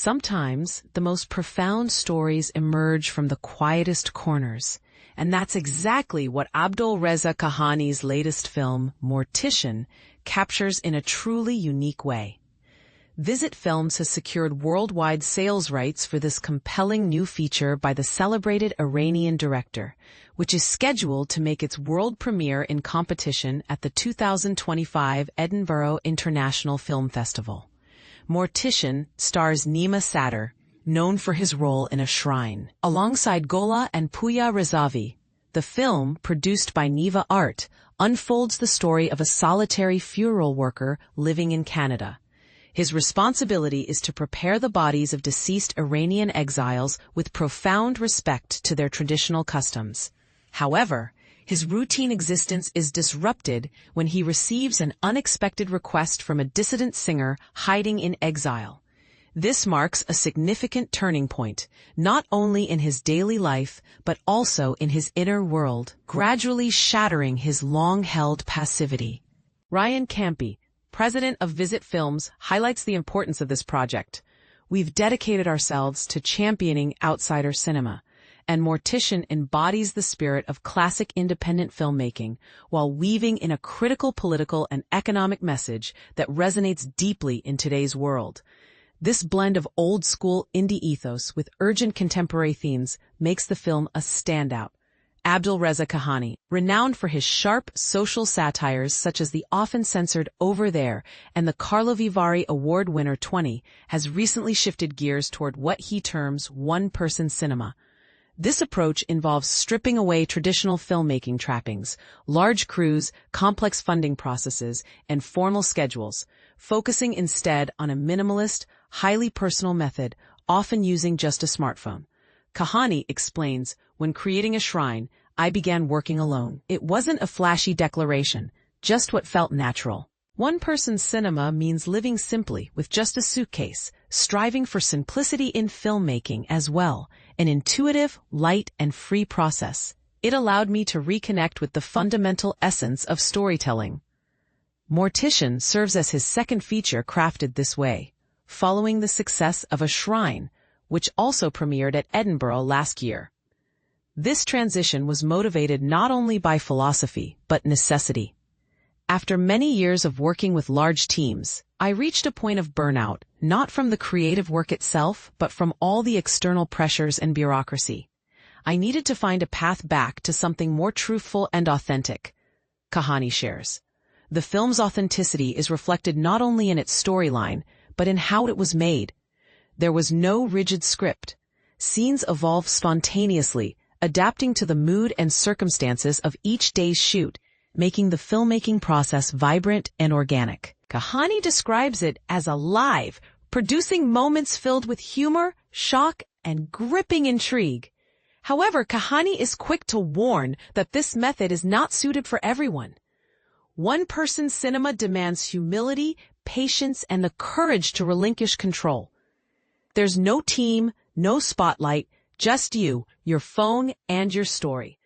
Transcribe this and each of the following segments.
Sometimes the most profound stories emerge from the quietest corners, and that's exactly what Abdolreza Kahani's latest film, Mortician, captures in a truly unique way. Visit Films has secured worldwide sales rights for this compelling new feature by the celebrated Iranian director, which is scheduled to make its world premiere in competition at the 2025 Edinburgh International Film Festival. Mortician stars Nima Sadr, known for his role in A Shrine, alongside Gola and Puya Rezavi. The film, produced by Neva Art, unfolds the story of a solitary funeral worker living in Canada. His responsibility is to prepare the bodies of deceased Iranian exiles with profound respect to their traditional customs. However, his routine existence is disrupted when he receives an unexpected request from a dissident singer hiding in exile. This marks a significant turning point, not only in his daily life, but also in his inner world, gradually shattering his long-held passivity. Ryan Campy, president of Visit Films, highlights the importance of this project. We've dedicated ourselves to championing outsider cinema, and Mortician embodies the spirit of classic independent filmmaking while weaving in a critical political and economic message that resonates deeply in today's world. This blend of old-school indie ethos with urgent contemporary themes makes the film a standout. Abdolreza Kahani, renowned for his sharp social satires such as the often-censored Over There and the Carlo Vivari Award winner 20, has recently shifted gears toward what he terms one-person cinema. This approach involves stripping away traditional filmmaking trappings, large crews, complex funding processes, and formal schedules, focusing instead on a minimalist, highly personal method, often using just a smartphone. Kahani explains, "When creating A Shrine, I began working alone. It wasn't a flashy declaration, just what felt natural. One-person cinema means living simply with just a suitcase, striving for simplicity in filmmaking as well, an intuitive, light, and free process. It allowed me to reconnect with the fundamental essence of storytelling." Mortician serves as his second feature crafted this way, following the success of A Shrine, which also premiered at Edinburgh last year. This transition was motivated not only by philosophy, but necessity. After many years of working with large teams, I reached a point of burnout, not from the creative work itself, but from all the external pressures and bureaucracy. I needed to find a path back to something more truthful and authentic. Kahani shares. The film's authenticity is reflected not only in its storyline, but in how it was made. There was no rigid script. Scenes evolved spontaneously, adapting to the mood and circumstances of each day's shoot, making the filmmaking process vibrant and organic. Kahani describes it as alive, producing moments filled with humor, shock, and gripping intrigue. However, Kahani is quick to warn that this method is not suited for everyone. One-person cinema demands humility, patience, and the courage to relinquish control. There's no team, no spotlight, just you, your phone, and your story.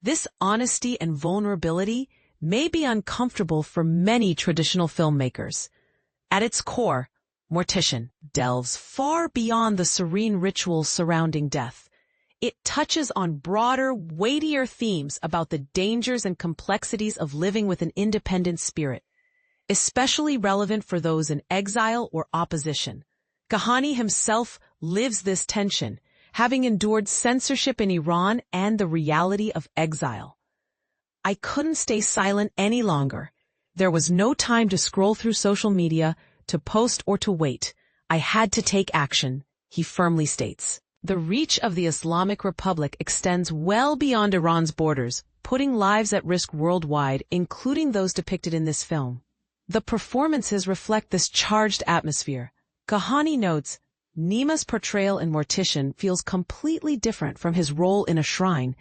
This honesty and vulnerability may be uncomfortable for many traditional filmmakers. At its core, Mortician delves far beyond the serene rituals surrounding death. It touches on broader, weightier themes about the dangers and complexities of living with an independent spirit, especially relevant for those in exile or opposition. Kahani himself lives this tension, having endured censorship in Iran and the reality of exile. "I couldn't stay silent any longer. There was no time to scroll through social media, to post, or to wait. I had to take action," he firmly states. The reach of the Islamic Republic extends well beyond Iran's borders, putting lives at risk worldwide, including those depicted in this film. The performances reflect this charged atmosphere. Kahani notes, Nima's portrayal in Mortician feels completely different from his role in A Shrine,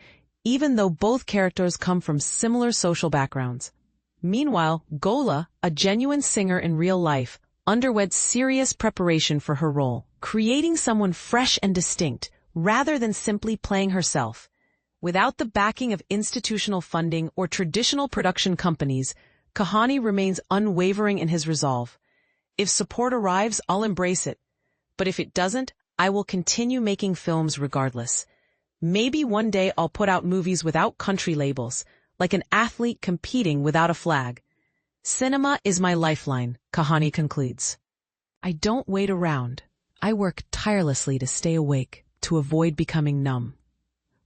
even though both characters come from similar social backgrounds. Meanwhile, Gola, a genuine singer in real life, underwent serious preparation for her role, creating someone fresh and distinct, rather than simply playing herself. Without the backing of institutional funding or traditional production companies, Kahani remains unwavering in his resolve. "If support arrives, I'll embrace it." But if it doesn't, I will continue making films regardless. Maybe one day I'll put out movies without country labels, like an athlete competing without a flag. Cinema is my lifeline, Kahani concludes. I don't wait around. I work tirelessly to stay awake, to avoid becoming numb.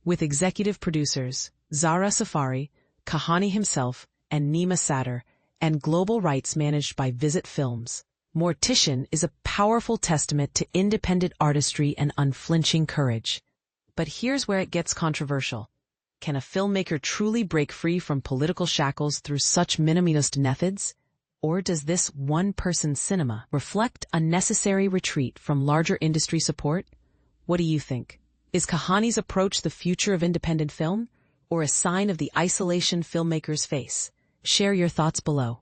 With executive producers Zara Safari, Kahani himself, and Nima Sadr, and global rights managed by Visit Films, Mortician is a powerful testament to independent artistry and unflinching courage. But here's where it gets controversial. Can a filmmaker truly break free from political shackles through such minimalist methods? Or does this one-person cinema reflect a necessary retreat from larger industry support? What do you think? Is Kahani's approach the future of independent film, or a sign of the isolation filmmakers face? Share your thoughts below.